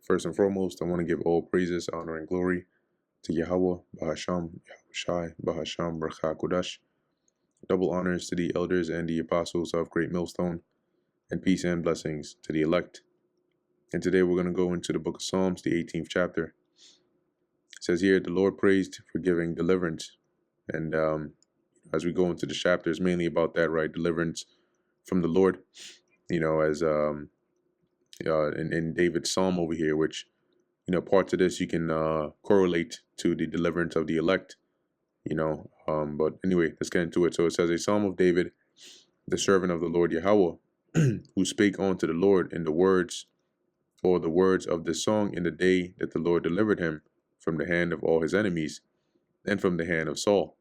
First and foremost, I want to give all praises, honor, and glory to Yahweh, Bahasham, Yahushai, Bahasham, Barcha Kodash. Double honors to the elders and the apostles of Great Millstone, and peace and blessings to the elect. And today we're going to go into the book of Psalms, the 18th chapter. It says here, the Lord praised for giving deliverance. And as we go into the chapter, it's mainly about that, right? Deliverance from the Lord, as in David's psalm over here, which, parts of this you can correlate to the deliverance of the elect, but anyway, let's get into it. So it says, a psalm of David, the servant of the Lord Yahweh, who spake unto the Lord in the words of the song in the day that the Lord delivered him from the hand of all his enemies and from the hand of Saul.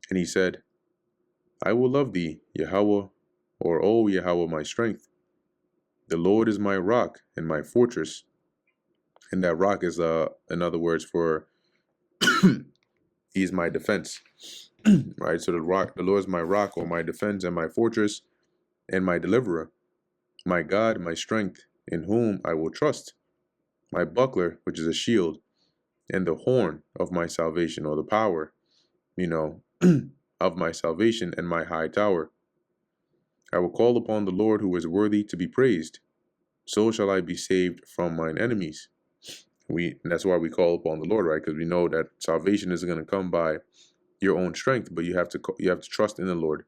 And he said, I will love thee, Yahweh, or O Yahweh, my strength. The Lord is my rock and my fortress. And that rock is, in other words, for he is my defense, right? So the Lord is my rock or my defense and my fortress and my deliverer, my God, my strength, in whom I will trust, my buckler, which is a shield, and the horn of my salvation, or the power, of my salvation, and my high tower. I will call upon the Lord, who is worthy to be praised. So shall I be saved from mine enemies. And that's why we call upon the Lord, right? Because we know that salvation isn't going to come by your own strength, but you have to trust in the Lord.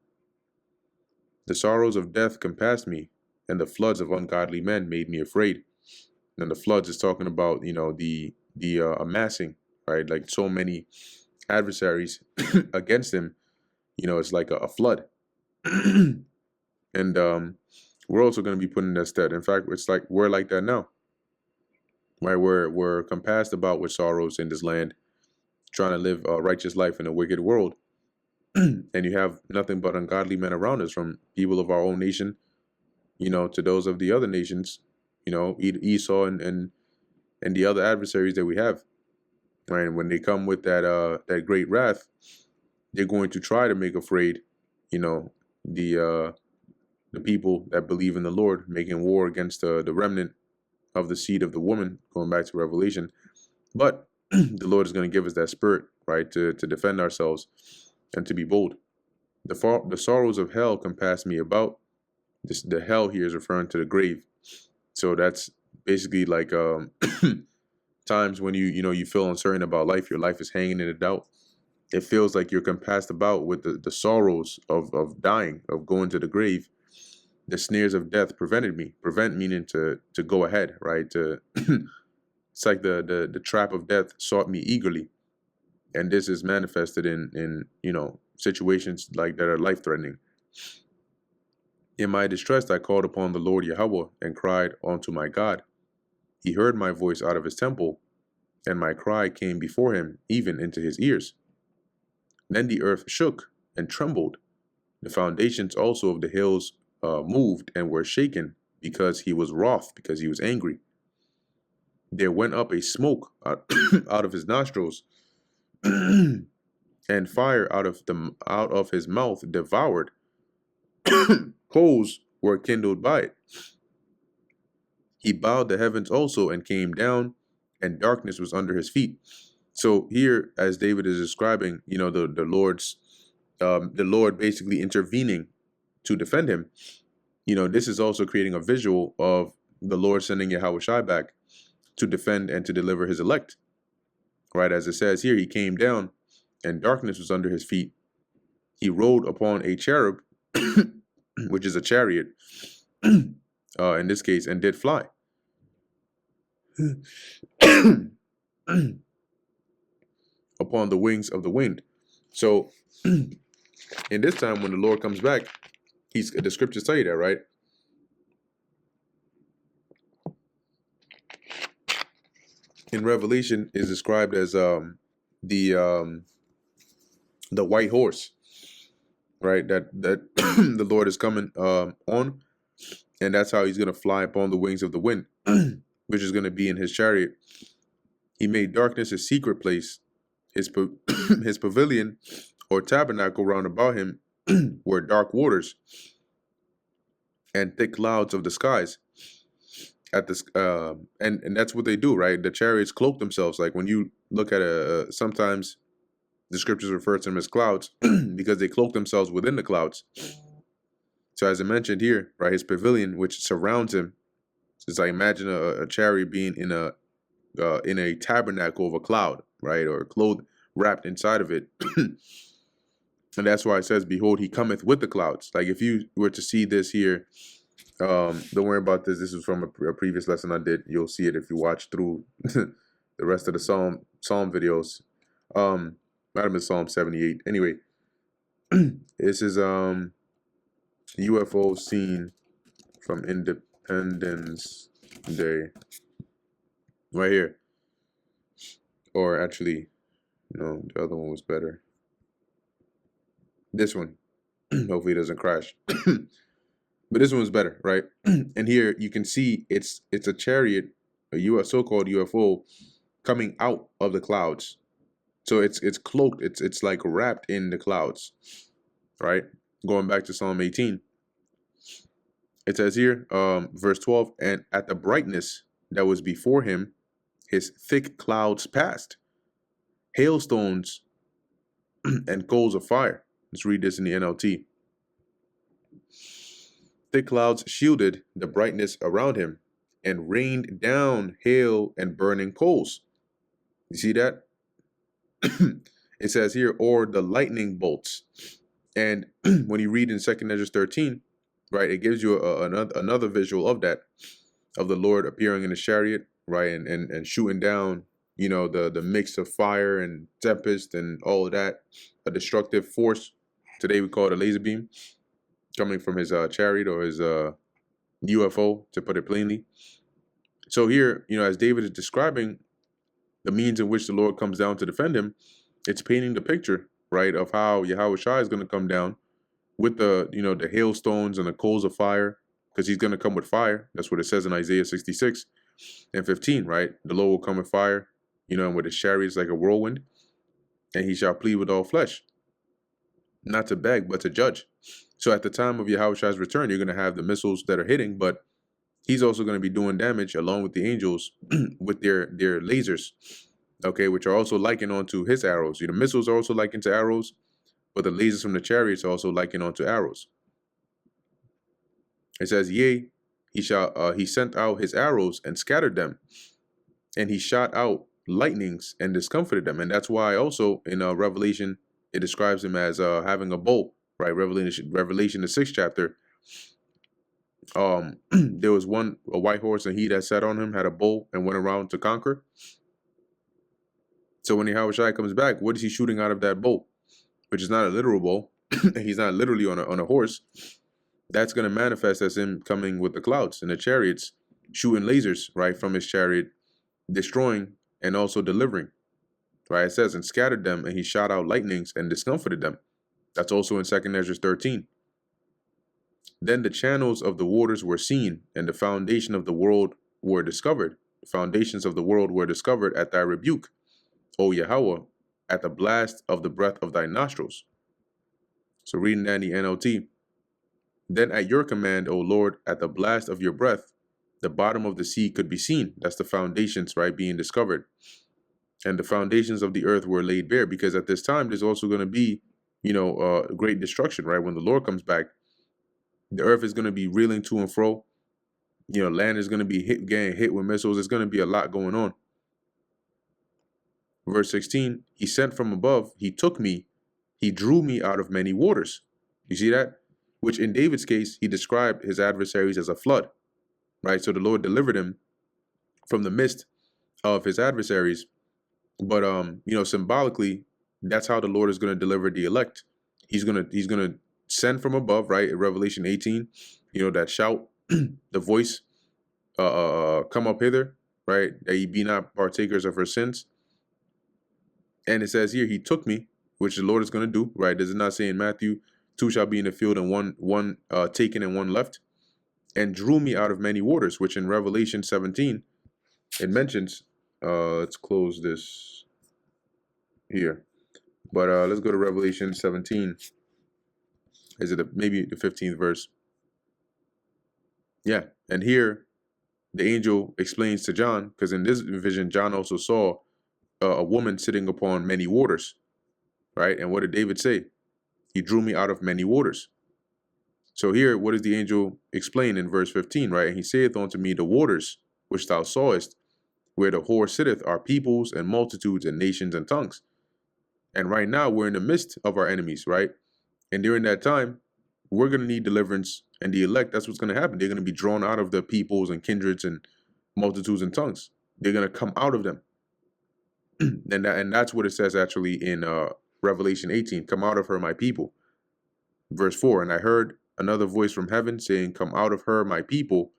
The sorrows of death compassed me, and the floods of ungodly men made me afraid. And the floods is talking about, the amassing, right? Like so many adversaries against him, it's like a flood. And we're also going to be put in that stead. In fact, it's like we're like that now, right? We're compassed about with sorrows in this land, trying to live a righteous life in a wicked world. And you have nothing but ungodly men around us, from people of our own nation, to those of the other nations, Esau and the other adversaries that we have. Right? And when they come with that great wrath, they're going to try to make afraid, the people that believe in the Lord, making war against the remnant of the seed of the woman, going back to Revelation. But the Lord is going to give us that spirit, right, to defend ourselves and to be bold. The sorrows of hell compass me about. The hell here is referring to the grave. So that's basically like times when you feel uncertain about life. Your life is hanging in a doubt. It feels like you're compassed about with the sorrows of dying, of going to the grave. The snares of death prevented me. Prevent meaning to go ahead, right? It's like the trap of death sought me eagerly. And this is manifested in situations like that are life-threatening. In my distress, I called upon the Lord Yahweh and cried unto my God. He heard my voice out of his temple, and my cry came before him, even into his ears. Then the earth shook and trembled. The foundations also of the hills moved and were shaken, because he was wroth, because he was angry. There went up a smoke out of his nostrils, and fire out of his mouth devoured. Coals were kindled by it. He bowed the heavens also and came down, and darkness was under his feet. So here, as David is describing, the Lord basically intervening to defend him. This is also creating a visual of the Lord sending Yahushai back to defend and to deliver his elect. Right, as it says here, he came down, and darkness was under his feet. He rode upon a cherub, which is a chariot, in this case, and did fly. Upon the wings of the wind. So in this time when the Lord comes back, the scriptures tell you that, right? In Revelation is described as the white horse, right? That the Lord is coming on, and that's how he's going to fly upon the wings of the wind, which is going to be in his chariot. He made darkness his secret place. His pavilion or tabernacle round about him were dark waters and thick clouds of the skies. at this, and that's what they do, right? The chariots cloak themselves. Like when you look at sometimes the scriptures refer to them as clouds because they cloak themselves within the clouds. So as I mentioned here, right, his pavilion, which surrounds him. So it's like imagine a chariot being in a tabernacle of a cloud, right, or cloth wrapped inside of it. And that's why it says, "Behold, he cometh with the clouds." Like if you were to see this here, don't worry about this. This is from a previous lesson I did. You'll see it if you watch through the rest of the Psalm videos. Might have been Psalm 78. Anyway, this is UFO seen from Independence Day, right here. Or actually, no, the other one was better. This one. Hopefully it doesn't crash. But this one was better, right? And here you can see it's a chariot, a so-called UFO, coming out of the clouds. So it's cloaked, it's like wrapped in the clouds, right? Going back to Psalm 18. It says here, verse 12, and at the brightness that was before him, his thick clouds passed, hailstones and coals of fire. Let's read this in the NLT. Thick clouds shielded the brightness around him and rained down hail and burning coals. You see that? It says here, or the lightning bolts. And when you read in 2nd Ezra 13, right, it gives you another visual of that, of the Lord appearing in a chariot, right, and shooting down, you know, the mix of fire and tempest and all of that, a destructive force. Today we call it a laser beam, coming from his chariot or his UFO, to put it plainly. So here, you know, as David is describing the means in which the Lord comes down to defend him, it's painting the picture, right, of how Yahushua is going to come down with the, you know, the hailstones and the coals of fire, because he's going to come with fire. That's what it says in Isaiah 66 and 15, right? The Lord will come with fire, you know, and with his chariots like a whirlwind, and he shall plead with all flesh, not to beg, but to judge. So at the time of Yahushua's return, you're going to have the missiles that are hitting, but he's also going to be doing damage along with the angels with their lasers, okay, which are also likened onto his arrows. You know, missiles are also likened to arrows, but the lasers from the chariots are also likened onto arrows. It says, yea, he sent out his arrows and scattered them, and he shot out lightnings and discomfited them. And that's why also in Revelation, it describes him as having a bow, right? Revelation, the 6th chapter. There was a white horse, and he that sat on him had a bow and went around to conquer. So when Yahushua comes back, what is he shooting out of that bow? Which is not a literal bow. He's not literally on a horse. That's going to manifest as him coming with the clouds and the chariots, shooting lasers, right, from his chariot, destroying and also delivering. Right, it says, and scattered them, and he shot out lightnings and discomfited them. That's also in 2nd Ezra 13. Then the channels of the waters were seen, and the foundation of the world were discovered. The foundations of the world were discovered at thy rebuke, O Yahweh, at the blast of the breath of thy nostrils. So reading that in the NLT. Then at your command, O Lord, at the blast of your breath, the bottom of the sea could be seen. That's the foundations, right, being discovered. And the foundations of the earth were laid bare, because at this time, there's also going to be, you know, great destruction, right? When the Lord comes back, the earth is going to be reeling to and fro. You know, land is going to be getting hit with missiles. There's going to be a lot going on. Verse 16, he sent from above, he took me, he drew me out of many waters. You see that? Which in David's case, he described his adversaries as a flood, right? So the Lord delivered him from the midst of his adversaries. But you know, symbolically, that's how the Lord is going to deliver the elect. He's gonna send from above, right? In Revelation 18, you know, that shout, the voice, come up hither, right? That ye be not partakers of her sins. And it says here, he took me, which the Lord is going to do, right? Does it not say in Matthew, 2 shall be in the field and one taken and one left, and drew me out of many waters, which in Revelation 17, it mentions. Let's close this here, but let's go to Revelation 17. Is it maybe the 15th verse? Yeah, and here the angel explains to John, because in this vision, John also saw a woman sitting upon many waters, right? And what did David say? He drew me out of many waters. So here, what does the angel explain in verse 15, right? And he saith unto me, the waters which thou sawest, where the whore sitteth, are peoples and multitudes and nations and tongues. And right now, we're in the midst of our enemies, right? And during that time, we're going to need deliverance. And the elect, that's what's going to happen. They're going to be drawn out of the peoples and kindreds and multitudes and tongues. They're going to come out of them. And that's what it says actually in Revelation 18, come out of her, my people. Verse 4, and I heard another voice from heaven saying, come out of her, my people,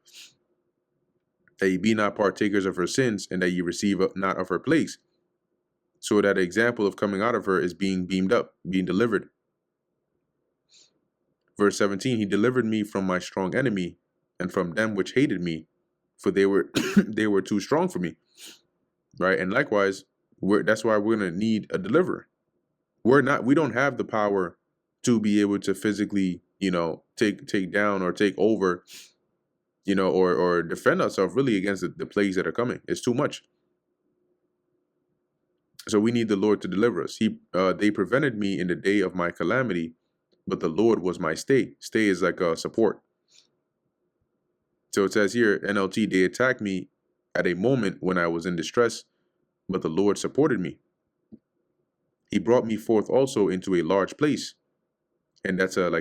that ye be not partakers of her sins, and that ye receive not of her plagues. So that example of coming out of her is being beamed up, being delivered. Verse 17, he delivered me from my strong enemy and from them which hated me, for they were they were too strong for me. Right? And likewise, that's why we're going to need a deliverer. We don't have the power to be able to physically, take down or take over, or defend ourselves really against the plagues that are coming. It's too much. So we need the Lord to deliver us. They prevented me in the day of my calamity, but the Lord was my stay. Stay is like a support. So it says here, NLT, they attacked me at a moment when I was in distress, but the Lord supported me. He brought me forth also into a large place. And that's a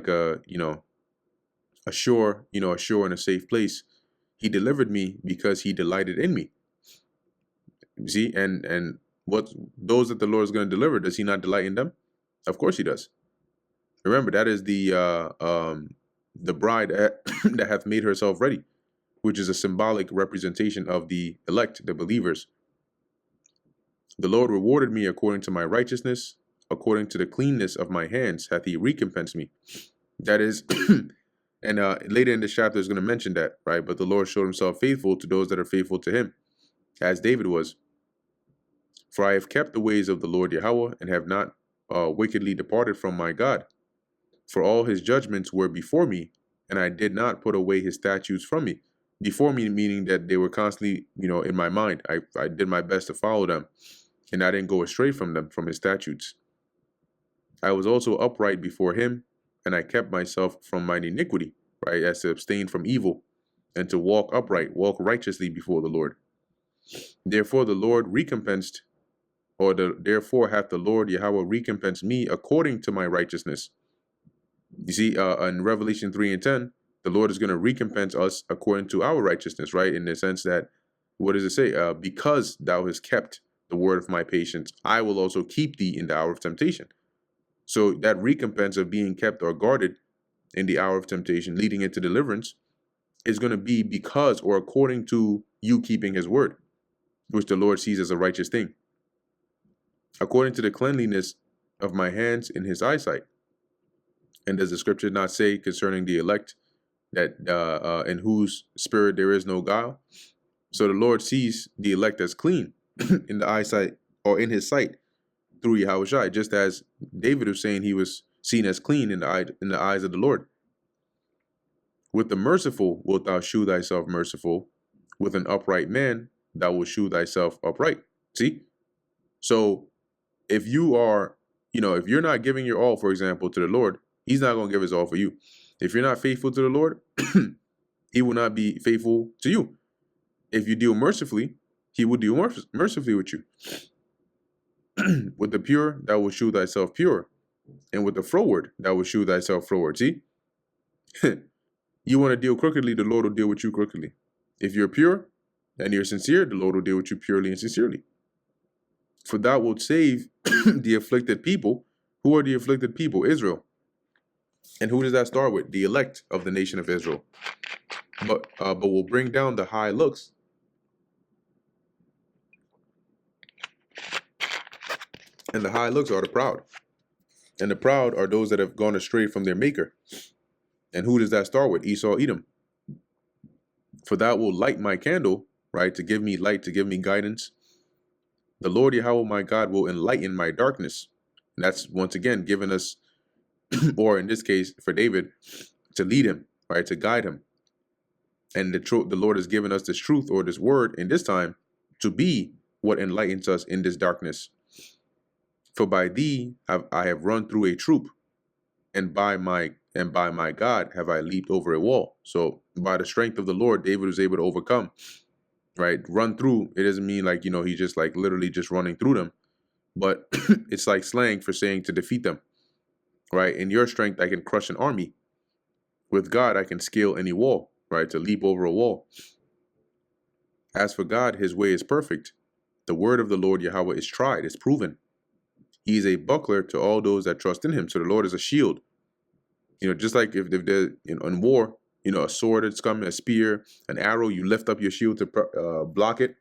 shore in a safe place. He delivered me because he delighted in me. See, and what those that the Lord is going to deliver, does he not delight in them? Of course he does. Remember, that is the bride that hath made herself ready, which is a symbolic representation of the elect, the believers. The Lord rewarded me according to my righteousness, according to the cleanness of my hands hath he recompensed me. That is, and later in this chapter is going to mention that, right? But the Lord showed himself faithful to those that are faithful to him, as David was. For I have kept the ways of the Lord Yahweh, and have not wickedly departed from my God. For all his judgments were before me, and I did not put away his statutes from me. Before me, meaning that they were constantly, in my mind. I did my best to follow them, and I didn't go astray from them, from his statutes. I was also upright before him, and I kept myself from mine iniquity, right? As to abstain from evil, and to walk upright, walk righteously before the Lord. Therefore the Lord recompensed, therefore hath the Lord Yahweh recompensed me according to my righteousness. You see, in Revelation 3 and 10, the Lord is going to recompense us according to our righteousness, right? In the sense that, what does it say? Because thou hast kept the word of my patience, I will also keep thee in the hour of temptation. So that recompense of being kept or guarded in the hour of temptation, leading into deliverance, is going to be because or according to you keeping his word, which the Lord sees as a righteous thing. According to the cleanliness of my hands in his eyesight. And does the scripture not say concerning the elect that in whose spirit there is no guile? So the Lord sees the elect as clean in the eyesight, or in his sight, through Yahushua, just as David was saying he was seen as clean in the eyes of the Lord. With the merciful wilt thou shew thyself merciful, with an upright man thou wilt shew thyself upright. See? So if you are, if you're not giving your all, for example, to the Lord, he's not going to give his all for you. If you're not faithful to the Lord, he will not be faithful to you. If you deal mercifully, he will deal mercifully with you. With the pure, thou wilt shew thyself pure. And with the froward, thou wilt shew thyself froward. See? You want to deal crookedly, the Lord will deal with you crookedly. If you're pure and you're sincere, the Lord will deal with you purely and sincerely. For thou wilt save the afflicted people. Who are the afflicted people? Israel. And who does that start with? The elect of the nation of Israel. But will bring down the high looks. And the high looks are the proud. And the proud are those that have gone astray from their maker. And who does that start with? Esau, Edom. For thou will light my candle, right? To give me light, to give me guidance. The Lord Yahweh my God will enlighten my darkness. And that's once again given us, or in this case for David, to lead him, right? To guide him. And the Lord has given us this truth or this word in this time to be what enlightens us in this darkness. For by thee I have run through a troop, and by my God have I leaped over a wall. So by the strength of the Lord, David was able to overcome, right? Run through, it doesn't mean like, he just like literally just running through them, but it's like slang for saying to defeat them, right? In your strength, I can crush an army. With God, I can scale any wall, right? To leap over a wall. As for God, his way is perfect. The word of the Lord Yahweh is tried, is proven. He is a buckler to all those that trust in him. So the Lord is a shield. Just like if they're in war, a sword that's coming, a spear, an arrow, you lift up your shield to block it.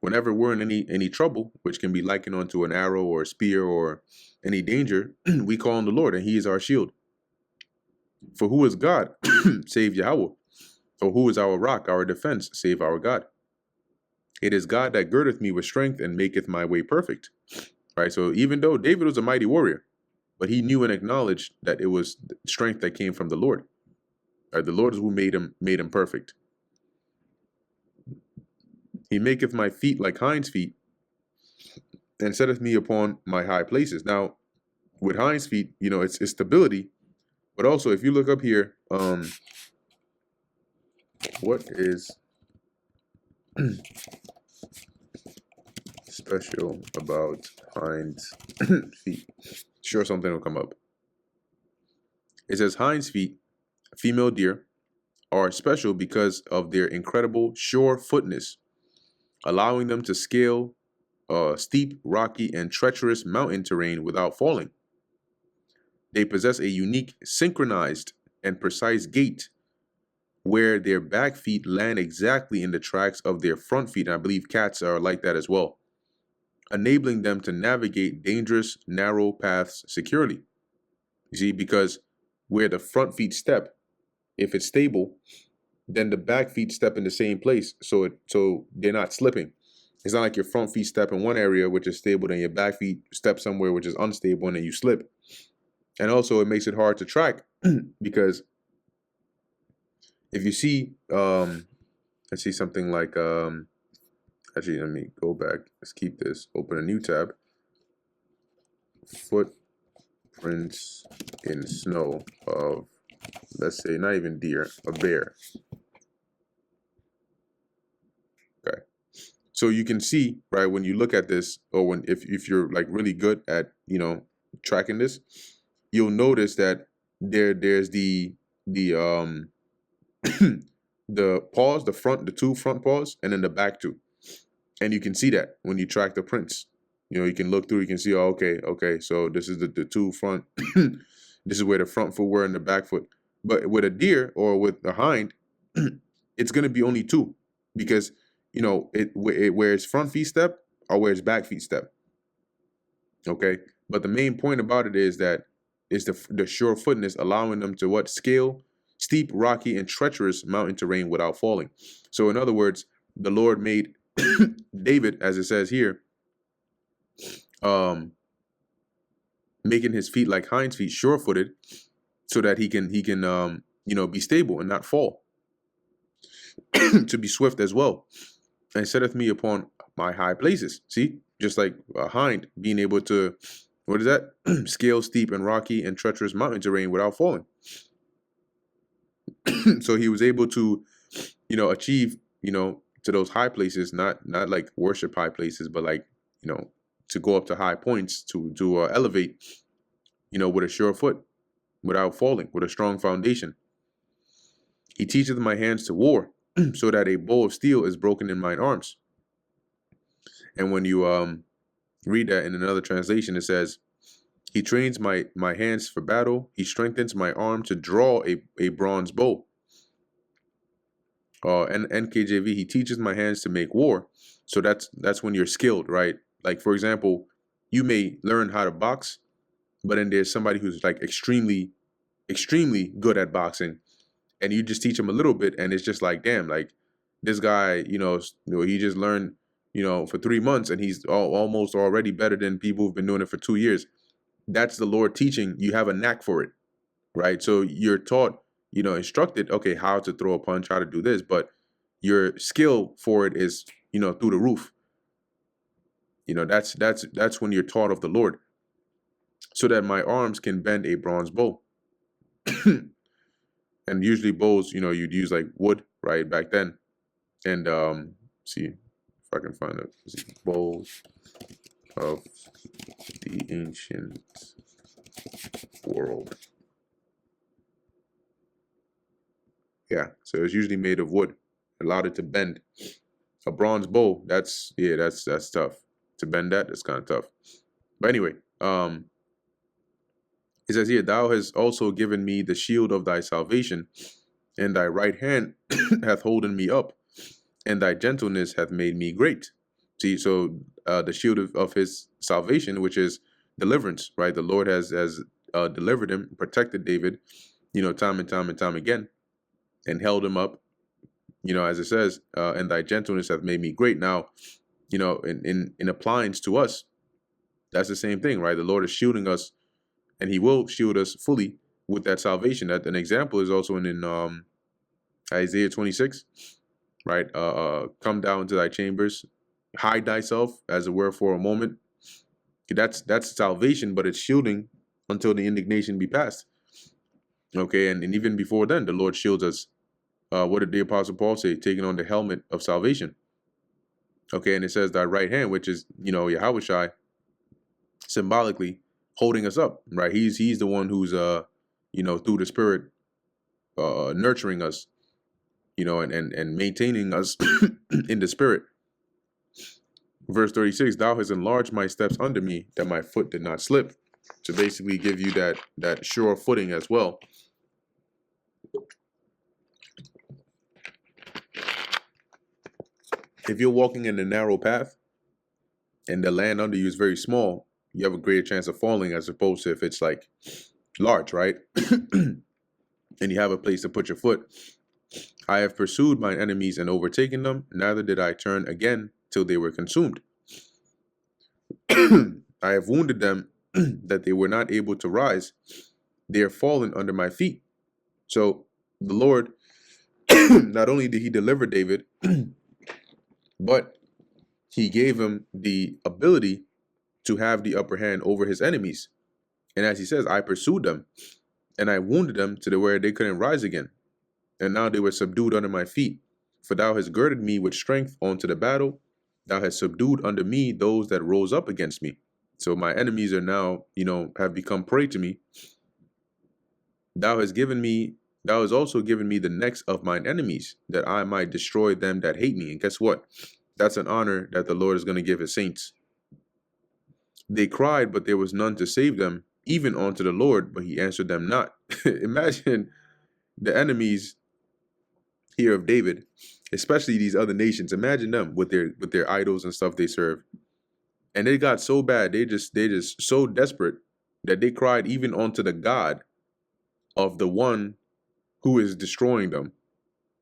Whenever we're in any trouble, which can be likened onto an arrow or a spear or any danger, we call on the Lord, and he is our shield. For who is God, save Yahweh? Or who is our rock, our defense, save our God? It is God that girdeth me with strength and maketh my way perfect. Right? So even though David was a mighty warrior, but he knew and acknowledged that it was strength that came from the Lord. Right? The Lord is who made him perfect. He maketh my feet like hinds' feet, and setteth me upon my high places. Now, with hinds' feet, it's stability, but also if you look up here, what is special about hinds' feet? Sure, something will come up. It says hinds' feet, female deer, are special because of their incredible sure-footness, allowing them to scale steep, rocky, and treacherous mountain terrain without falling. They possess a unique, synchronized, and precise gait where their back feet land exactly in the tracks of their front feet, and I believe cats are like that as well, enabling them to navigate dangerous, narrow paths securely. You see, because where the front feet step, if it's stable, then the back feet step in the same place, so they're not slipping. It's not like your front feet step in one area, which is stable, then your back feet step somewhere, which is unstable, and then you slip. And also, it makes it hard to track because if you see, let's see something like, actually, let me go back. Let's keep this. Open a new tab. Footprints in snow of, let's say, not even deer, a bear. Okay. So you can see, right, when you look at this, or if you're like really good at, tracking this, you'll notice that there's the the paws, the two front paws, and then the back two. And you can see that when you track the prints. You can look through, you can see, oh, okay, so this is the two front, this is where the front foot were and the back foot. But with a deer or with a hind, it's going to be only two, because, where its front feet step or where its back feet step. Okay. But the main point about it is that it's the sure footness, allowing them to scale steep, rocky, and treacherous mountain terrain without falling. So in other words, the Lord made David, as it says here, making his feet like hinds' feet, sure-footed, so that he can be stable and not fall, to be swift as well, and setteth me upon my high places. See, just like a hind being able to, what is that? Scale steep and rocky and treacherous mountain terrain without falling. So he was able to, achieve, to those high places, not like worship high places, but like, to go up to high points, to elevate, with a sure foot, without falling, with a strong foundation. He teacheth my hands to war, so that a bow of steel is broken in mine arms. And when you read that in another translation, it says, he trains my hands for battle. He strengthens my arm to draw a bronze bow. And NKJV, he teaches my hands to make war. So that's when you're skilled, right? Like, for example, you may learn how to box, but then there's somebody who's like extremely, extremely good at boxing, and you just teach him a little bit, and it's just like, damn, like this guy, he just learned, for 3 months, and he's almost already better than people who've been doing it for 2 years. That's the Lord teaching. You have a knack for it, right? So you're taught, instructed, okay, how to throw a punch, how to do this, but your skill for it is, through the roof. That's when you're taught of the Lord, so that my arms can bend a bronze bow. And usually bows, you'd use like wood, right, back then. And see if I can find it. Bows of the ancient world. Yeah, so it's usually made of wood, allowed it to bend. A bronze bow, that's tough. To bend that's kind of tough. But anyway, it says here, thou hast also given me the shield of thy salvation, and thy right hand hath holden me up, and thy gentleness hath made me great. See, so the shield of his salvation, which is deliverance, right? The Lord has delivered him, protected David, time and time and time again, and held him up, as it says, and thy gentleness hath made me great. Now, in appliance to us, that's the same thing, right? The Lord is shielding us, and he will shield us fully with that salvation. That an example is also in Isaiah 26, right? Come down to thy chambers, hide thyself, as it were, for a moment. That's salvation, but it's shielding until the indignation be past. Okay, and even before then, the Lord shields us. What did the Apostle Paul say? Taking on the helmet of salvation. Okay, and it says thy right hand, which is, Yahushai, symbolically holding us up, right? He's the one who's through the Spirit nurturing us, and maintaining us in the Spirit. Verse 36, thou hast enlarged my steps under me, that my foot did not slip. To basically give you that sure footing as well. If you're walking in a narrow path and the land under you is very small, you have a greater chance of falling, as opposed to if it's like large, right? And you have a place to put your foot. I have pursued mine enemies and overtaken them, neither did I turn again till they were consumed. I have wounded them that they were not able to rise. They are fallen under my feet. So the Lord, not only did he deliver David, but he gave him the ability to have the upper hand over his enemies. And as he says, I pursued them, and I wounded them to the where they couldn't rise again. And now they were subdued under my feet. For thou hast girded me with strength unto the battle. Thou hast subdued under me those that rose up against me. So my enemies are now, have become prey to me. Thou hast also given me the necks of mine enemies, that I might destroy them that hate me. And guess what? That's an honor that the Lord is going to give his saints. They cried, but there was none to save them, even unto the Lord, but he answered them not. Imagine the enemies here of David, especially these other nations. Imagine them with their idols and stuff they serve. And they got so bad, they just so desperate that they cried even unto the God of the one who is destroying them,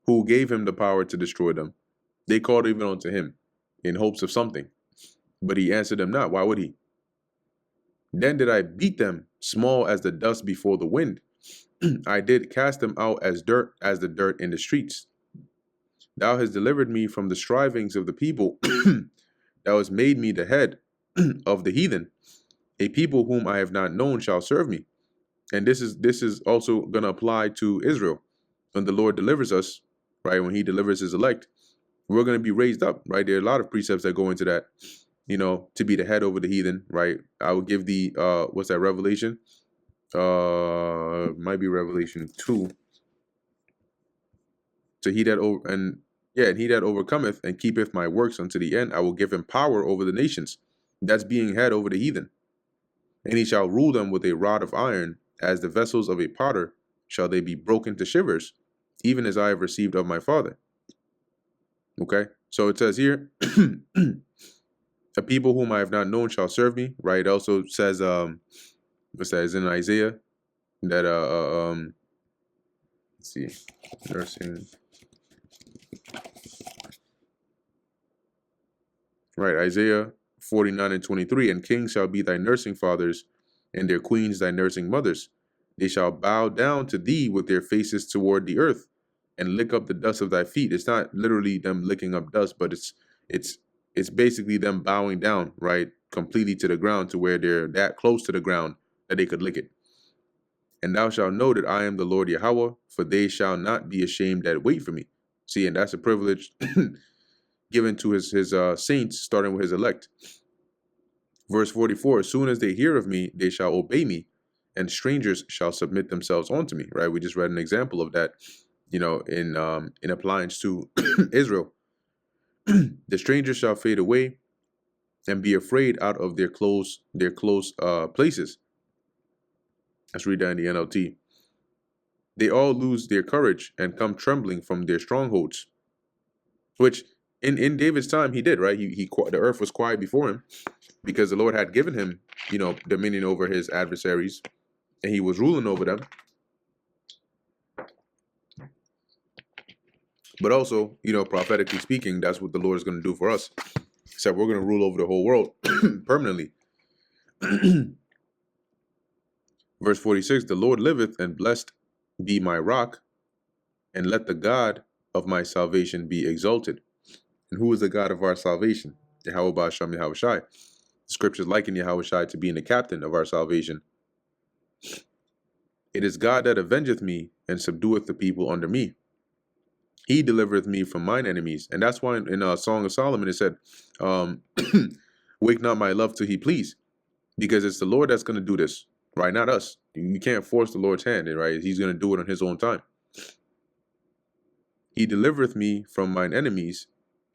who gave him the power to destroy them. They called even unto him in hopes of something, but he answered them not. Why would he? Then did I beat them, small as the dust before the wind. I did cast them out as the dirt in the streets. Thou hast delivered me from the strivings of the people. Thou hast made me the head of the heathen. A people whom I have not known shall serve me. And this is also going to apply to Israel. When the Lord delivers us, right, when he delivers his elect, we're going to be raised up, right? There are a lot of precepts that go into that, to be the head over the heathen, right? I will give the, what's that, Revelation? Might be Revelation 2. So he that overcometh and keepeth my works unto the end, I will give him power over the nations. That's being head over the heathen. And he shall rule them with a rod of iron, as the vessels of a potter shall they be broken to shivers, even as I have received of my Father. Okay, so it says here, a people whom I have not known shall serve me, right? It also says, what's that, is in Isaiah, that, let's see, nursing, right, Isaiah 49 and 23, and kings shall be thy nursing fathers, and their queens thy nursing mothers. They shall bow down to thee with their faces toward the earth and lick up the dust of thy feet. It's not literally them licking up dust, but it's it's basically them bowing down, right, completely to the ground, to where they're that close to the ground that they could lick it. And thou shalt know that I am the Lord Yahweh, for they shall not be ashamed that wait for me. See, and that's a privilege given to his saints, starting with his elect. Verse 44, as soon as they hear of me, they shall obey me, and strangers shall submit themselves unto me. Right? We just read an example of that, in appliance to Israel. The strangers shall fade away and be afraid out of their close places. Let's read that in the NLT. They all lose their courage and come trembling from their strongholds. Which in David's time he did, right? He the earth was quiet before him because the Lord had given him, dominion over his adversaries, and he was ruling over them. But also, prophetically speaking, that's what the Lord is going to do for us. He said we're going to rule over the whole world permanently. Verse 46, the Lord liveth, and blessed be my rock, and let the God of my salvation be exalted. And who is the God of our salvation? Yahweh Ba'asham Yahweh Shai. The scriptures liken Yahweh Shai to being the captain of our salvation. It is God that avengeth me and subdueth the people under me. He delivereth me from mine enemies. And that's why in Song of Solomon it said, wake not my love till he please. Because it's the Lord that's going to do this, right? Not us. You can't force the Lord's hand, right? He's going to do it on his own time. He delivereth me from mine enemies.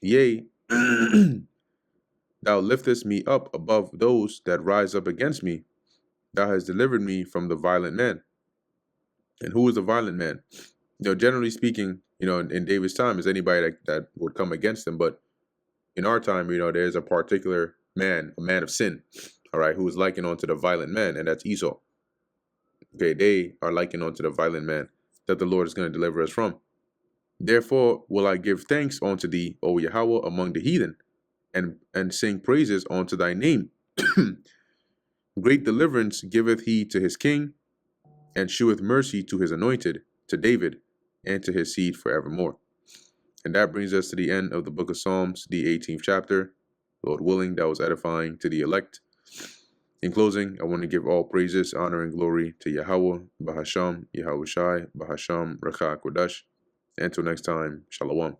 Yea, thou liftest me up above those that rise up against me. Thou hast delivered me from the violent man. And who is the violent man? Generally speaking, in David's time, is anybody that would come against him. But in our time, there's a particular man, a man of sin, all right, who is likened unto the violent man, and that's Esau. Okay, they are likened unto the violent man that the Lord is going to deliver us from. Therefore will I give thanks unto thee, O Yahweh, among the heathen, and sing praises unto thy name. Great deliverance giveth he to his king, and sheweth mercy to his anointed, to David, and to his seed forevermore. And that brings us to the end of the book of Psalms, the 18th chapter. Lord willing, that was edifying to the elect. In closing, I want to give all praises, honor, and glory to Yahweh, Bahasham, Yahweh Shai, Bahasham, Rakha Kodash. Until next time, Shalom.